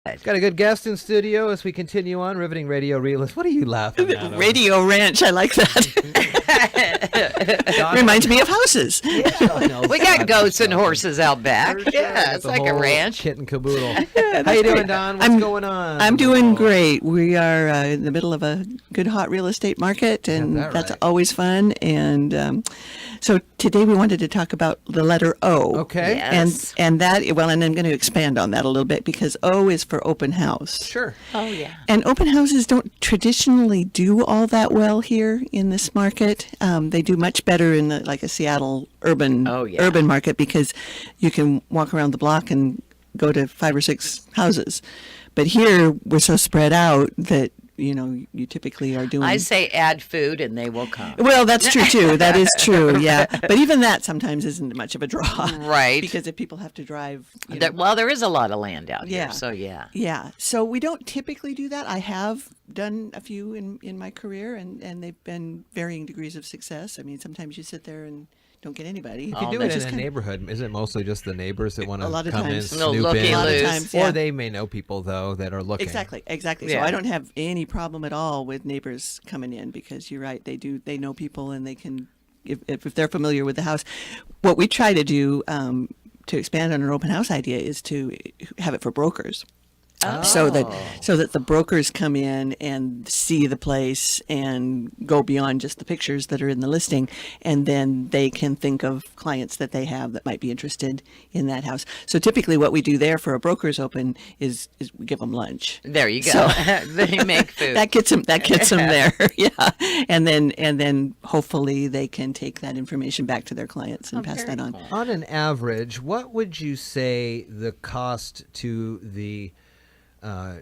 Got a good guest in studio as we continue on Riveting Radio Realist. What are you laughing at? Radio Ranch, I like that. Reminds me of houses. Yeah, we got goats and horses out back. Sure. Yeah, it's The like a whole ranch. Kit and caboodle. How you doing, Don? What's going on? I'm doing great. We are in the middle of a good hot real estate market, and that's right. always fun. And so today we wanted to talk about the letter O. Okay. Yes. And that, well, and I'm going to expand on that a little bit because O is for open house. Sure. Oh, yeah. And open houses don't traditionally do all that well here in this market. They do much better in like a Seattle urban market because you can walk around the block and go to 5 or 6 houses. But here we're so spread out that you typically are doing. I say add food and they will come. Well, that's true too. That is true. Yeah, but even that sometimes isn't much of a draw, Right. Because if people have to drive. Well, there is a lot of land out Yeah. here, so yeah. Yeah. So we don't typically do that. I have done a few in my career, and they've been varying degrees of success. I mean, sometimes you sit there and don't get anybody. If you do it in a neighborhood, is it mostly just the neighbors that want to come in, times. snoop looky in? A lot of loose. times, yeah. Or they may know people, though, that are looking. Exactly. So Yeah. I don't have any problem at all with neighbors coming in because you're right. They know people and they can, if they're familiar with the house. What we try to do to expand on our open house idea is to have it for brokers. So that the brokers come in and see the place and go beyond just the pictures that are in the listing, and then they can think of clients that they have that might be interested in that house. So typically what we do there for a broker's open is we give them lunch. There you go. So they make food. that gets them there. Yeah. And then hopefully they can take that information back to their clients and pass that on. cool. On an average, what would you say the cost to the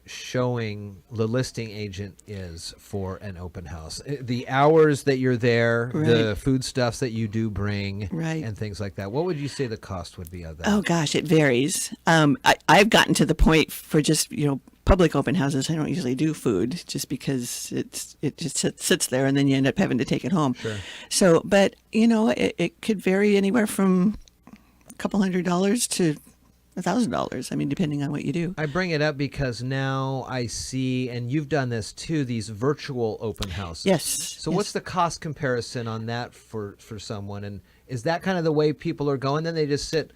showing the listing agent is for an open house? The hours that you're there, the foodstuffs that you do bring, and things like that. What would you say the cost would be of that? Oh gosh, it varies. I've gotten to the point for just public open houses. I don't usually do food just because it just sits there and then you end up having to take it home. Sure. So, but it could vary anywhere from a couple $100 to $1,000. I mean, depending on what you do. I bring it up because now I see, and you've done this too, these virtual open houses. Yes. So what's the cost comparison on that for someone? And is that kind of the way people are going? Then they can sit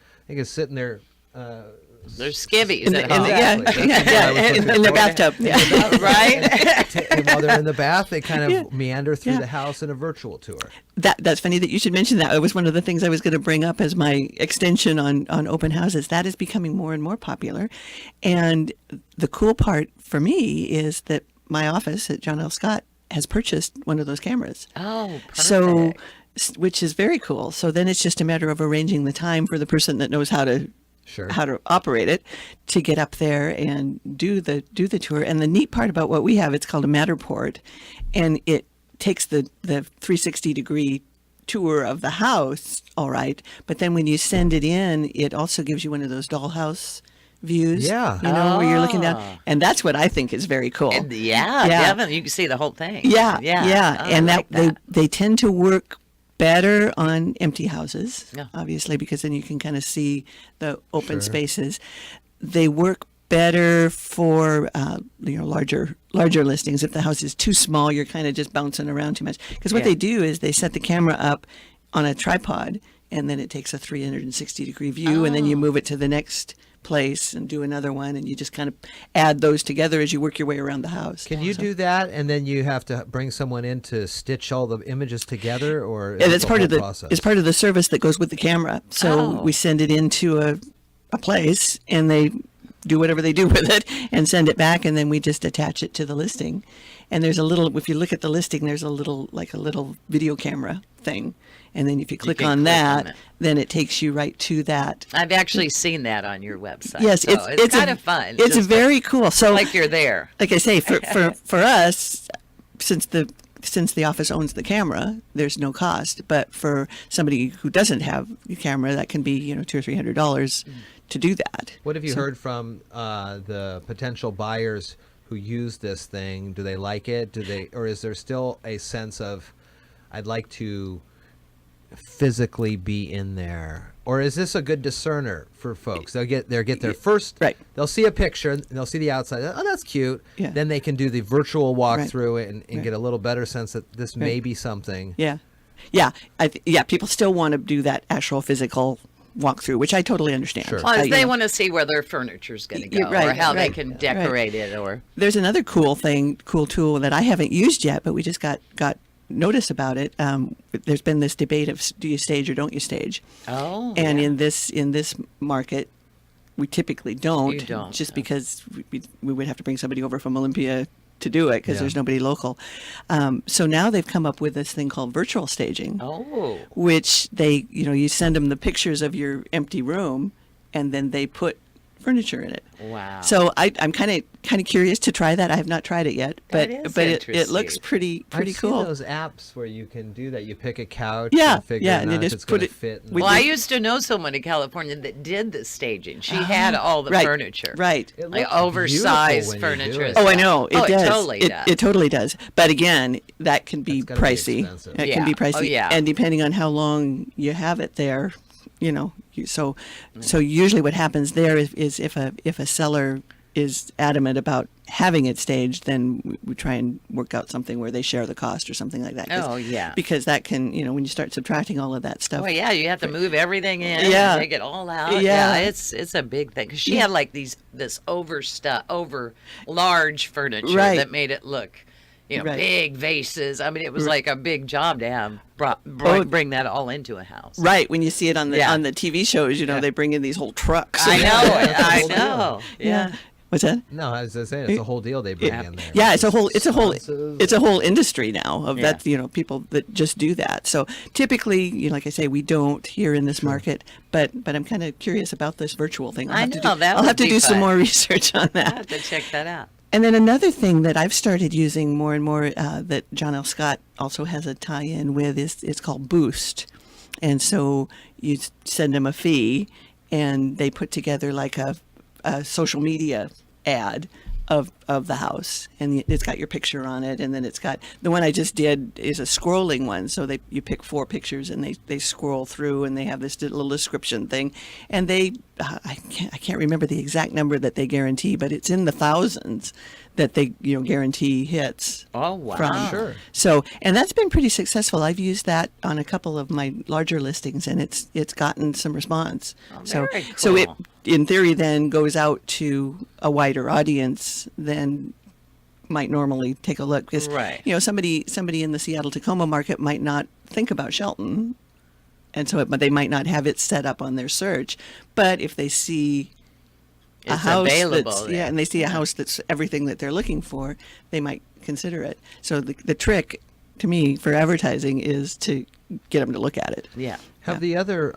in their There's skivvies In at the, home. in the bathtub. Yeah. Right? While they're in the bath, they kind of meander through the house in a virtual tour. That's funny that you should mention that. It was one of the things I was going to bring up as my extension on open houses. That is becoming more and more popular. And the cool part for me is that my office at John L. Scott has purchased one of those cameras. Oh, perfect. So, which is very cool. So then it's just a matter of arranging the time for the person that knows how to operate it to get up there and do the tour. And the neat part about what we have, it's called a Matterport, and it takes the 360 degree tour of the house, all right, but then when you send it in, it also gives you one of those dollhouse views, where you're looking down, and that's what I think is very cool. Yeah, definitely. You can see the whole thing. Yeah. Oh, And I like that. they tend to work better on empty houses, obviously, because then you can kind of see the open spaces. They work better for larger listings. If the house is too small, you're kind of just bouncing around too much. Because what they do is they set the camera up on a tripod, and then it takes a 360 degree view, and then you move it to the next place and do another one, and you just kind of add those together as you work your way around the house. Can you do that, and then you have to bring someone in to stitch all the images together, or and it's part of the process? It's part of the service that goes with the camera. So we send it into a place, and they do whatever they do with it and send it back, and then we just attach it to the listing. And there's a little, if you look at the listing, there's a little video camera thing. And then if you click on that, then it takes you right to that. I've actually seen that on your website. Yes, so it's kind of fun. It's very cool. So like you're there. Like I say, for us, since the office owns the camera, there's no cost. But for somebody who doesn't have a camera, that can be $200 or $300 to do that. What have you heard from the potential buyers who use this thing? Do they like it? Or is there still a sense of, I'd like to physically be in there? or is this a good discerner for folks? They'll get their first. Right. They'll see a picture and they'll see the outside. Oh, that's cute. Yeah. Then they can do the virtual walkthrough and get a little better sense that this may be something. Yeah. People still want to do that actual physical walkthrough, which I totally understand. Sure. Well, they want to see where their furniture's going to go, or how they can decorate it, or. There's another cool tool that I haven't used yet, but we just got notice about it. There's been this debate of do you stage or don't you stage? Oh. And in this market, we typically don't. You don't, just because we would have to bring somebody over from Olympia to do it because there's nobody local. So now they've come up with this thing called virtual staging. Oh. Which you send them the pictures of your empty room, and then they put furniture in it. Wow. So I'm kind of curious to try that. I have not tried it yet, but it looks pretty I've cool. seen those apps where you can do that. You pick a couch. Yeah, and figure and you out if just it's going put to it- fit. we Well, I used to know someone in California that did the staging. She had all the right, furniture. Right. It Like looks oversized beautiful when you do furniture. it. Oh, I know. It does. It totally does. It totally does. But again, that can be That's gotta be pricey. expensive. It Yeah. can be pricey. Oh, yeah. And depending on how long you have it there, so usually what happens there is if a seller is adamant about having it staged, then we try and work out something where they share the cost or something like that. Oh, yeah. Because that can, when you start subtracting all of that stuff. Oh yeah, you have to move everything in, Yeah. and take it all out. Yeah. It's a big thing because she had like this over large furniture Right. that made it look, Right. big vases. I mean, it was like a big job to have bring that all into a house. Right, when you see it on the Yeah. on the TV shows, they bring in these whole trucks. I know, I whole deal. know. Yeah. What's that? No, as I say, it's a whole deal they bring in there. Yeah, it's a whole Responses. industry now of Yeah. that, people that just do that. So typically, like I say, we don't here in this market, but I'm kind of curious about this virtual thing. I know, that I'll would have to be do some fun. more research on I that. have to check that out. And then another thing that I've started using more and more that John L. Scott also has a tie-in with is it's called Boost. And so you send them a fee, and they put together like a social media ad of the house, and it's got your picture on it, and then it's got the one I just did is a scrolling one, so you pick 4 pictures and they scroll through, and they have this little description thing, and they I can't remember the exact number that they guarantee, but it's in the thousands that they guarantee hits. Oh wow. From. Sure. So, and that's been pretty successful. I've used that on a couple of my larger listings, and it's gotten some response. Oh, very So it, cool. in theory, then goes out to a wider audience than might normally take a look, because Right. somebody in the Seattle Tacoma market might not think about Shelton, and so but they might not have it set up on their search. But if they see a It's house available that's there. and they see a house that's everything that they're looking for, they might consider it. So the trick to me for advertising is to get them to look at it. Yeah. Have the other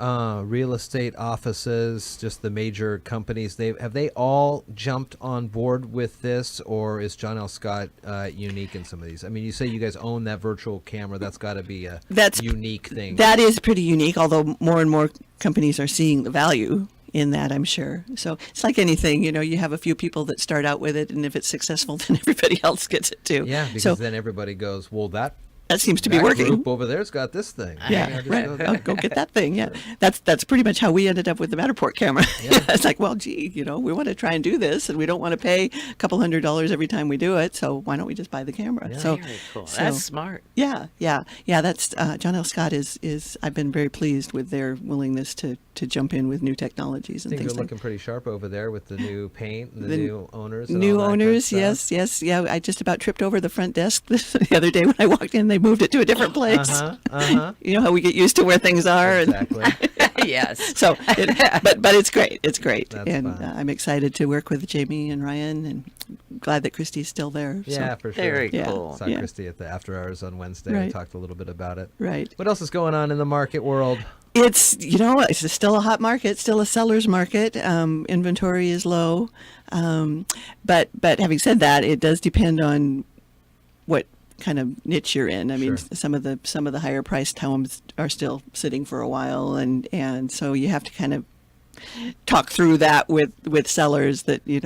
real estate offices, just the major companies, have they all jumped on board with this, or is John L. Scott unique in some of these? I mean, you say you guys own that virtual camera. That's got to be a unique thing. That is pretty unique, although more and more companies are seeing the value in that, I'm sure. So it's like anything, you have a few people that start out with it, and if it's successful, then everybody else gets it too. Yeah, because then everybody goes, well, that seems to be that working. group over there's got this thing. Yeah, Just right. go- I'll go get that thing. Yeah, that's pretty much how we ended up with the Matterport camera. Yeah. It's like, well, gee, we want to try and do this, and we don't want to pay a couple $100 every time we do it. So why don't we just buy the camera? Yeah. So, Very cool. so- That's smart. Yeah. That's John L. Scott is. I've been very pleased with their willingness to jump in with new technologies and Things things are like looking pretty sharp over there with the new paint and the The new owners. And new all that kind of owners. stuff. Yes. Yeah, I just about tripped over the front desk the other day when I walked in. They moved it to a different place. You know how we get used to where things are. Exactly. Yes. So, but it's great. It's great, That's and fun. I'm excited to work with Jamie and Ryan, and glad that Christy's still there. Yeah, So, for sure. Very Yeah. cool. Saw Yeah. Christy at the after hours on Wednesday. We Right. talked a little bit about it. right. What else is going on in the market world? It's it's still a hot market, still a seller's market. Inventory is low, but having said that, it does depend on what kind of niche you're in. I mean, Sure. some of the higher priced homes are still sitting for a while, and so you have to kind of talk through that with sellers that you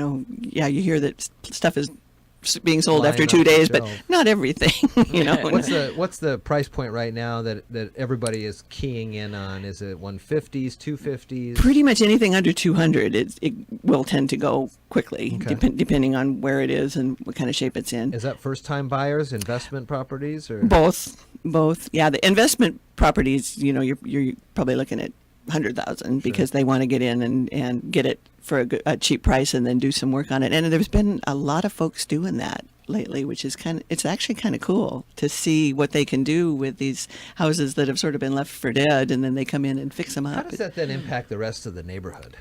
hear that stuff is being sold Flying after off 2 the days, but shelf. not everything. You know. What's the price point right now that everybody is keying in on? Is it 150s, 250s? Pretty much anything under 200, it will tend to go quickly, Okay. depending on where it is and what kind of shape it's in. Is that first time buyers, investment properties, or Both. Yeah, the investment properties, you know, you're probably looking at 100,000 because they want to get in and get it for a cheap price and then do some work on it. And there's been a lot of folks doing that lately, which is it's actually kind of cool to see what they can do with these houses that have sort of been left for dead, and then they come in and fix them how up. does that then impact the rest of the neighborhood?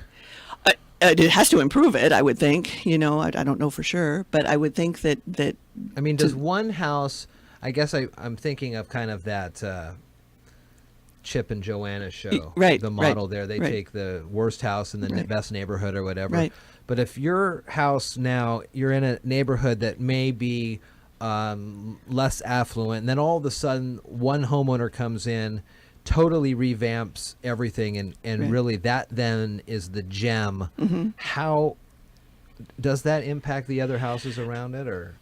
It has to improve it, I would think. You know, I don't know for sure, but I would think that I mean, does one house? I guess I'm thinking of kind of that Chip and Joanna show, Right, the model right, there. They right. take the worst house in the Right. best neighborhood or whatever. Right. But if your house now, you're in a neighborhood that may be less affluent, and then all of a sudden one homeowner comes in, totally revamps everything, and Right. really that then is the gem. Mm-hmm. How does that impact the other houses around it, or?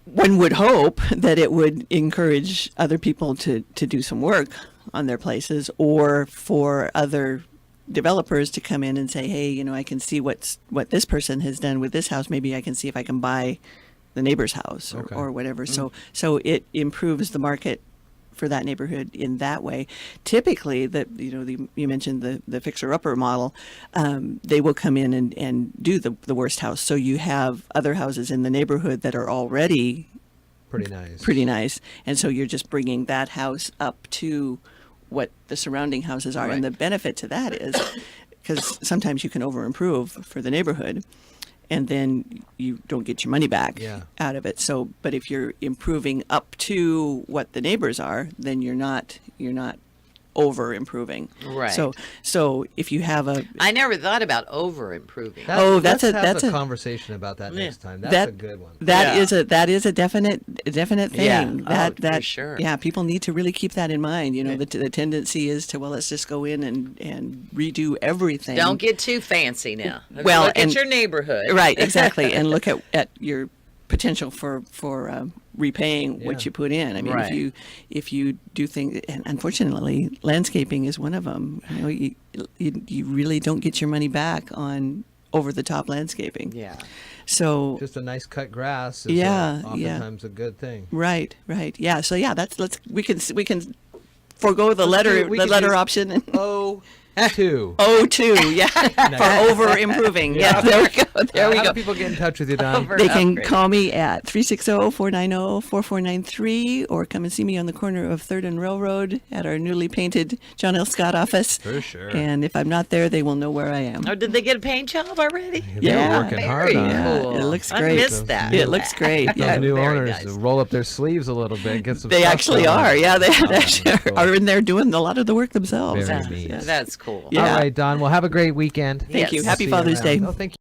one would hope that it would encourage other people to do some work on their places, or for other developers to come in and say, hey, you know, I can see what this person has done with this house. Maybe I can see if I can buy the neighbor's house Okay. or whatever. So it improves the market for that neighborhood in that way. Typically, you mentioned the fixer-upper model. They will come in and do the worst house. So you have other houses in the neighborhood that are already Pretty nice. and so you're just bringing that house up to what the surrounding houses are. And the benefit to that is, because sometimes you can over improve for the neighborhood, and then you don't get your money back out of it. So, but if you're improving up to what the neighbors are, then you're not over improving. Right. So if you have I never thought about over improving. that's Let's have a conversation about that next time. That's that- a good one. that is a definite thing. Yeah. That For sure. Yeah, people need to really keep that in mind. You know, the tendency is to, well, let's just go in and redo everything. Don't get too fancy now. Well, look and- at your neighborhood. Right, exactly, and look at your potential for repaying what you put in. I mean, Right. if you do things, and unfortunately, landscaping is one of them. You know, you really don't get your money back on over the top landscaping. Yeah. So Just a nice cut grass is oftentimes a good thing. right, yeah. So yeah, we can forego the letter option and Oh, two. O2, yeah, for over improving. Yeah, there we go. There we How go. do people get in touch with you, Don? Over- They can upgrade. call me at 360-490-4493 or come and see me on the corner of 3rd and Railroad at our newly painted John L. Scott office. For sure. And if I'm not there, they will know where I am. Oh, did they get a paint job already? They were Yeah. working Very hard on it. cool. It looks I great. missed that. It looks great. Those Yeah, new very owners nice. roll up their sleeves a little bit, get some they stuff actually going. are. Yeah, they actually cool. are in there doing a lot of the work themselves. Very That's, neat. that's cool. Yeah. All right, Don. Well, have a great weekend. Thank you. Yes. Happy See you Father's around. Day. Oh, thank you.